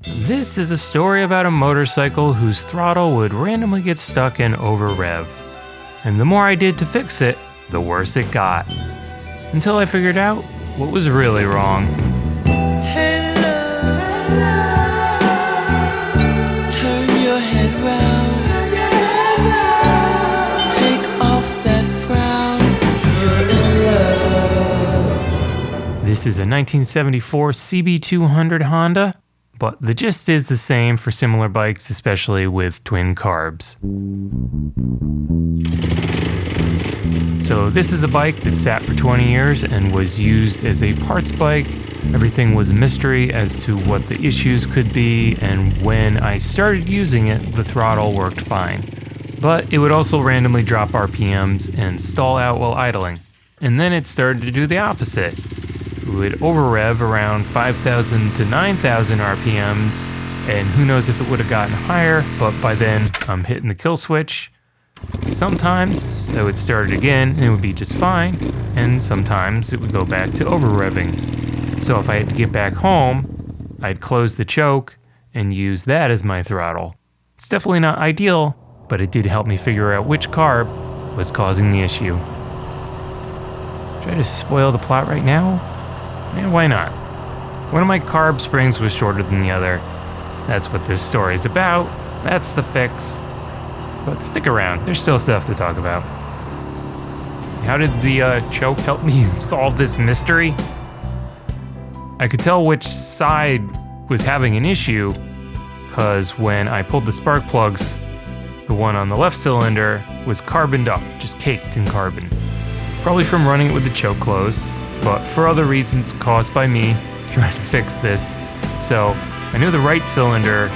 This is a story about a motorcycle whose throttle would randomly get stuck and over-rev. And the more I did to fix it, the worse it got. Until I figured out what was really wrong. Turn your head round. Take off that frown. You're in love. This is a 1974 CB200 Honda, but the gist is the same for similar bikes, especially with twin carbs. So this is a bike that sat for 20 years and was used as a parts bike. Everything was a mystery as to what the issues could be, and when I started using it, the throttle worked fine. But it would also randomly drop RPMs and stall out while idling. And then it started to do the opposite. It would over-rev around 5,000 to 9,000 RPMs, and who knows if it would have gotten higher, but by then I'm hitting the kill switch. Sometimes I would start it again and it would be just fine, and sometimes it would go back to over-revving. So if I had to get back home, I'd close the choke and use that as my throttle. It's definitely not ideal, but it did help me figure out which carb was causing the issue. Should I just spoil the plot right now? Yeah, why not? One of my carb springs was shorter than the other. That's what this story is about. That's the fix. But stick around, there's still stuff to talk about. How did the choke help me solve this mystery? I could tell which side was having an issue, because when I pulled the spark plugs, the one on the left cylinder was carboned up, just caked in carbon. Probably from running it with the choke closed, but for other reasons caused by me trying to fix this. So I knew the right cylinder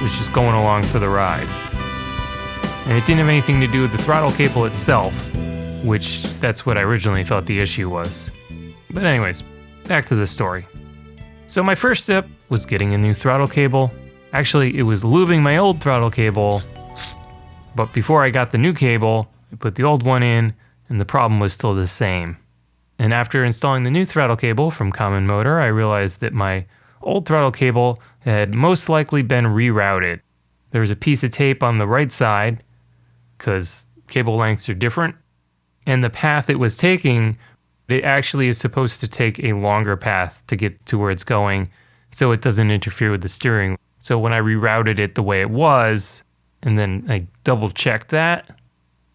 was just going along for the ride. And it didn't have anything to do with the throttle cable itself, which that's what I originally thought the issue was. But anyways, back to the story. So my first step was getting a new throttle cable. Actually, it was lubing my old throttle cable, but before I got the new cable, I put the old one in, and the problem was still the same. And after installing the new throttle cable from Common Motor, I realized that my old throttle cable had most likely been rerouted. There was a piece of tape on the right side, because cable lengths are different, and the path it was taking, it actually is supposed to take a longer path to get to where it's going, so it doesn't interfere with the steering. So when I rerouted it the way it was, and then I double checked that,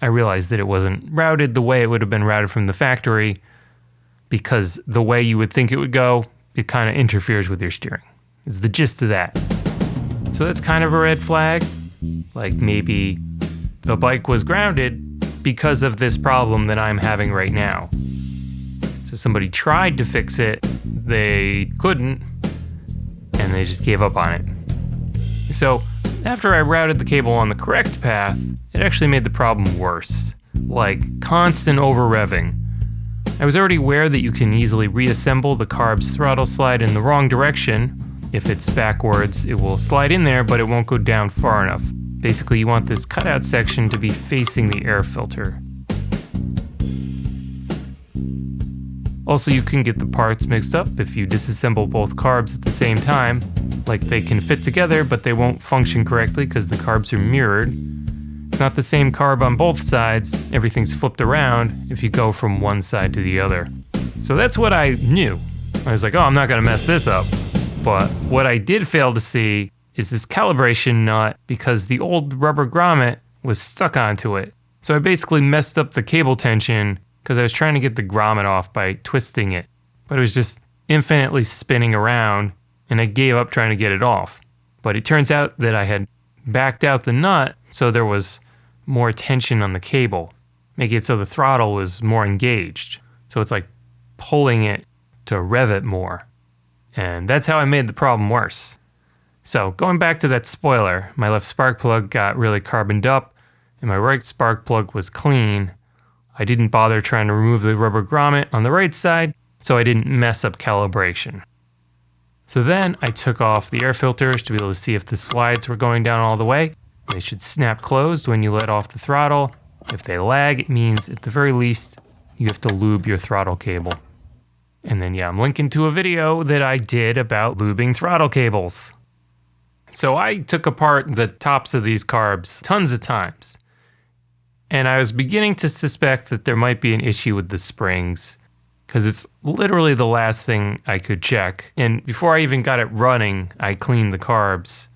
I realized that it wasn't routed the way it would have been routed from the factory, because the way you would think it would go, it kind of interferes with your steering. Is the gist of that. So that's kind of a red flag. Like maybe the bike was grounded because of this problem that I'm having right now. So somebody tried to fix it, they couldn't, and they just gave up on it. So after I routed the cable on the correct path, it actually made the problem worse, like constant over-revving. I was already aware that you can easily reassemble the carb's throttle slide in the wrong direction. If it's backwards, it will slide in there, but it won't go down far enough. Basically, you want this cutout section to be facing the air filter. Also, you can get the parts mixed up if you disassemble both carbs at the same time. Like they can fit together, but they won't function correctly because the carbs are mirrored. It's not the same carb on both sides. Everything's flipped around if you go from one side to the other. So that's what I knew. I was like, oh, I'm not gonna mess this up. But what I did fail to see is this calibration nut, because the old rubber grommet was stuck onto it. So I basically messed up the cable tension because I was trying to get the grommet off by twisting it. But it was just infinitely spinning around, and I gave up trying to get it off. But it turns out that I had backed out the nut, so there was more tension on the cable, making it so the throttle was more engaged. So it's like pulling it to rev it more. And that's how I made the problem worse. So going back to that spoiler, my left spark plug got really carboned up and my right spark plug was clean. I didn't bother trying to remove the rubber grommet on the right side, so I didn't mess up calibration. So then I took off the air filters to be able to see if the slides were going down all the way. They should snap closed when you let off the throttle. If they lag, it means at the very least you have to lube your throttle cable. And then I'm linking to a video that I did about lubing throttle cables. So I took apart the tops of these carbs tons of times. And I was beginning to suspect that there might be an issue with the springs, because it's literally the last thing I could check. And before I even got it running, I cleaned the carbs.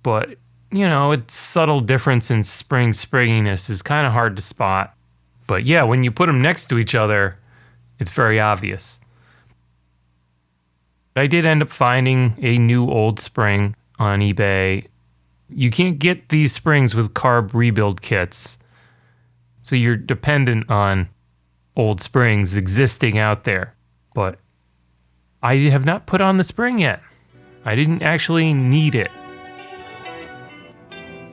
But, you know, a subtle difference in spring springiness is kind of hard to spot. But yeah, when you put them next to each other, it's very obvious. I did end up finding a new old spring on eBay. You can't get these springs with carb rebuild kits, so you're dependent on old springs existing out there. But I have not put on the spring yet. I didn't actually need it.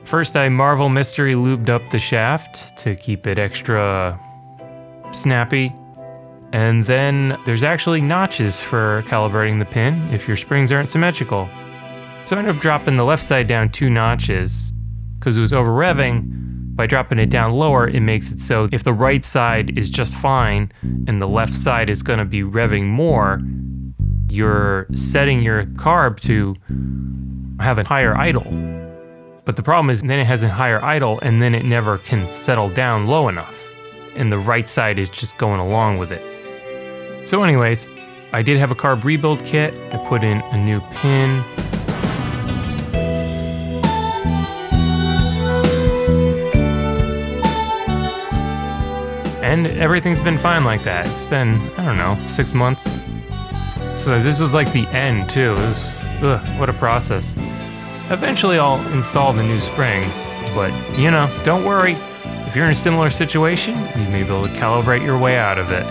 First, I Marvel Mystery lubed up the shaft to keep it extra snappy. And then there's actually notches for calibrating the pin if your springs aren't symmetrical. So I ended up dropping the left side down 2 notches because it was over-revving. By dropping it down lower, it makes it so if the right side is just fine and the left side is going to be revving more, you're setting your carb to have a higher idle. But the problem is then it has a higher idle and then it never can settle down low enough. And the right side is just going along with it. So anyways, I did have a carb rebuild kit. I put in a new pin. And everything's been fine like that. It's been, I don't know, 6 months. So this was like the end too. It was, what a process. Eventually I'll install the new spring, but you know, don't worry. If you're in a similar situation, you may be able to calibrate your way out of it.